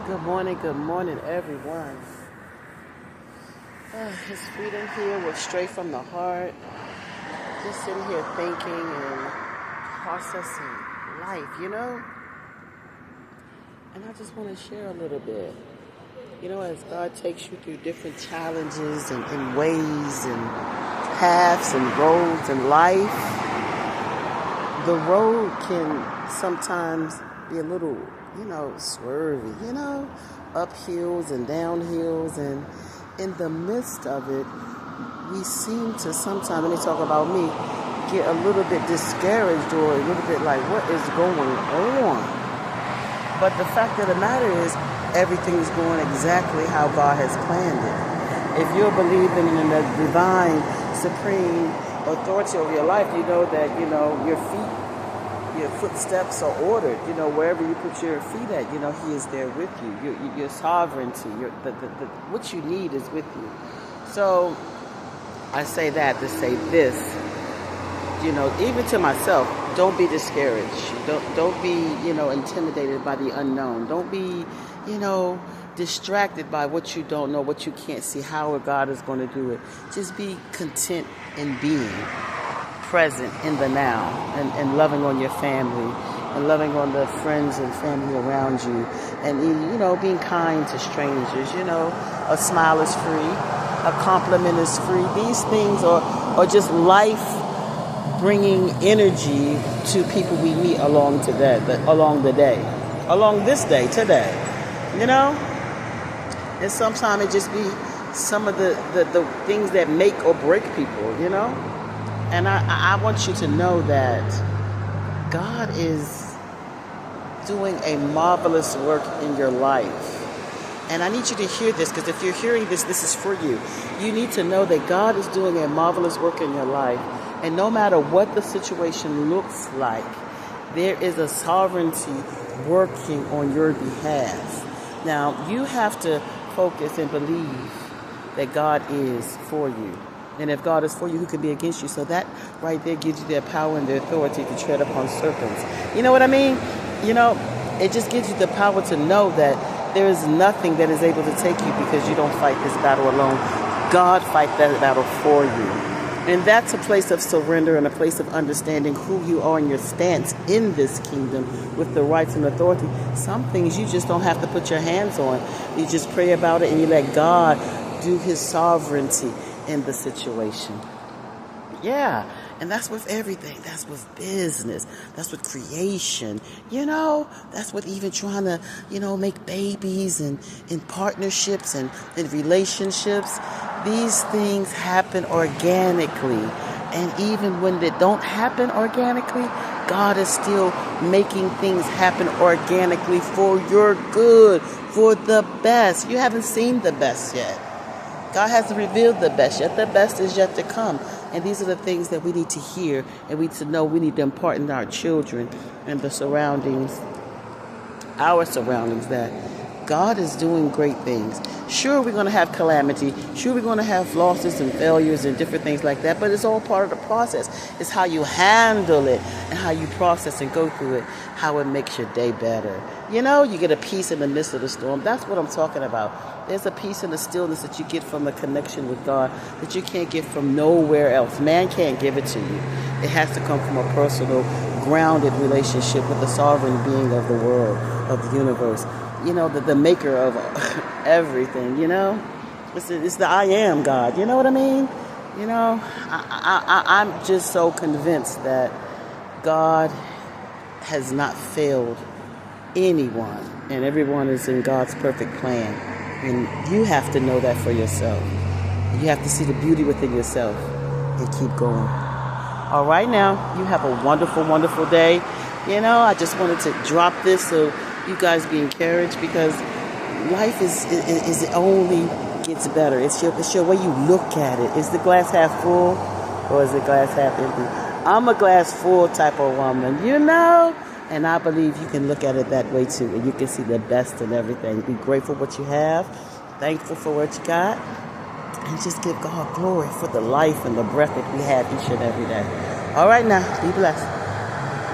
Good morning, everyone. It's Freedom here with Straight from the Heart. Just sitting here thinking and processing life. And I just want to share a little bit. As God takes you through different challenges and ways and paths and roads in life, the road can sometimes be a little, swervy, up hills and down hills. And in the midst of it, we seem to sometimes, let me talk about me, get a little bit discouraged or a little bit like, what is going on? But the fact of the matter is, everything is going exactly how God has planned it. If you're believing in the divine, supreme authority over your life, you know that, your footsteps are ordered. Wherever you put your feet at, He is there with you. Your sovereignty, what you need is with you. So I say that to say this, even to myself, don't be discouraged. Don't be, intimidated by the unknown. Don't be, distracted by what you don't know, what you can't see, how God is going to do it. Just be content in being present in the now and loving on your family and loving on the friends and family around you and, being kind to strangers. A smile is free. A compliment is free. These things are just life bringing energy to people we meet along this day, today. And sometimes it just be some of the things that make or break people, And I want you to know that God is doing a marvelous work in your life. And I need you to hear this, because if you're hearing this, this is for you. You need to know that God is doing a marvelous work in your life. And no matter what the situation looks like, there is a sovereignty working on your behalf. Now, you have to focus and believe that God is for you. And if God is for you, who can be against you? So that right there gives you the power and the authority to tread upon serpents. You know what I mean? It just gives you the power to know that there is nothing that is able to take you because you don't fight this battle alone. God fights that battle for you. And that's a place of surrender and a place of understanding who you are and your stance in this kingdom with the rights and authority. Some things you just don't have to put your hands on. You just pray about it and you let God do His sovereignty in the situation. Yeah, and that's with everything. That's with business. That's with creation. That's with even trying to, make babies and in partnerships and in relationships. These things happen organically. And even when they don't happen organically, God is still making things happen organically for your good, for the best. You haven't seen the best yet. God hasn't revealed the best yet. The best is yet to come. And these are the things that we need to hear and we need to know. We need to impart in our children and the surroundings, our surroundings, that God is doing great things. Sure, we're going to have calamity. Sure, we're going to have losses and failures and different things like that. But it's all part of the process. It's how you handle it and how you process and go through it, how it makes your day better. You get a peace in the midst of the storm. That's what I'm talking about. There's a peace and a stillness that you get from a connection with God that you can't get from nowhere else. Man can't give it to you. It has to come from a personal, grounded relationship with the sovereign being of the world, of the universe. The maker of everything, It's the I am God, you know what I mean? I'm just so convinced that God has not failed anyone, and everyone is in God's perfect plan. And you have to know that for yourself. You have to see the beauty within yourself and keep going. All right, now, you have a wonderful, wonderful day. I just wanted to drop this so you guys be encouraged, because life is only gets better. It's your way you look at it. Is the glass half full or is the glass half empty? I'm a glass full type of woman, and I believe you can look at it that way too, and you can see the best in everything. Be grateful for what you have, thankful for what you got, and just give God glory for the life and the breath that we have each and every day. All right, now, be blessed.